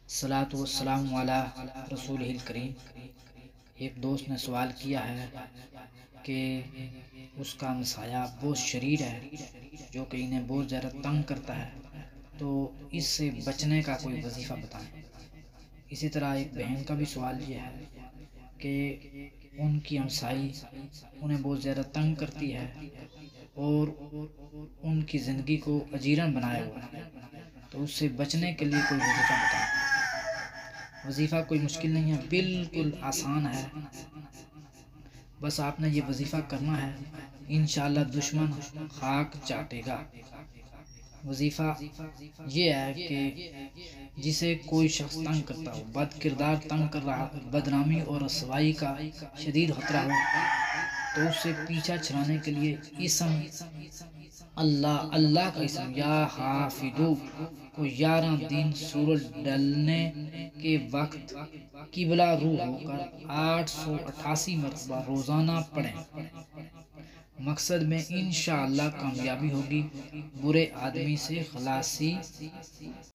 الصلاۃ والسلام علی رسول الکریم۔ ایک دوست نے سوال کیا ہے کہ اس کا ہمسایہ بہت شریر ہے جو کہ انہیں بہت زیادہ تنگ کرتا ہے، تو اس سے بچنے کا کوئی وظیفہ بتائیں۔ اسی طرح ایک بہن کا بھی سوال یہ ہے کہ ان کی ہمسائی انہیں بہت زیادہ تنگ کرتی ہے اور ان کی زندگی کو اجیرن بنائے ہوا ہے، تو اس سے بچنے کے لیے کوئی وظیفہ بتائیں۔ وظیفہ کوئی مشکل نہیں ہے، بالکل آسان ہے، بس آپ نے یہ وظیفہ کرنا ہے، انشاءاللہ دشمن خاک چاٹے گا۔ وظیفہ یہ ہے کہ جسے کوئی شخص تنگ کرتا ہو، بد کردار تنگ کر رہا ہو، بدنامی اور رسوائی کا شدید خطرہ ہو، تو اس سے پیچھا چھڑانے کے لیے اسم اللہ کا اسم یا حافظو کو 11 دن سورج ڈلنے کے وقت قبلہ رو ہو کر 888 مرتبہ روزانہ پڑھیں۔ مقصد میں انشاءاللہ کامیابی ہوگی، برے آدمی سے خلاصی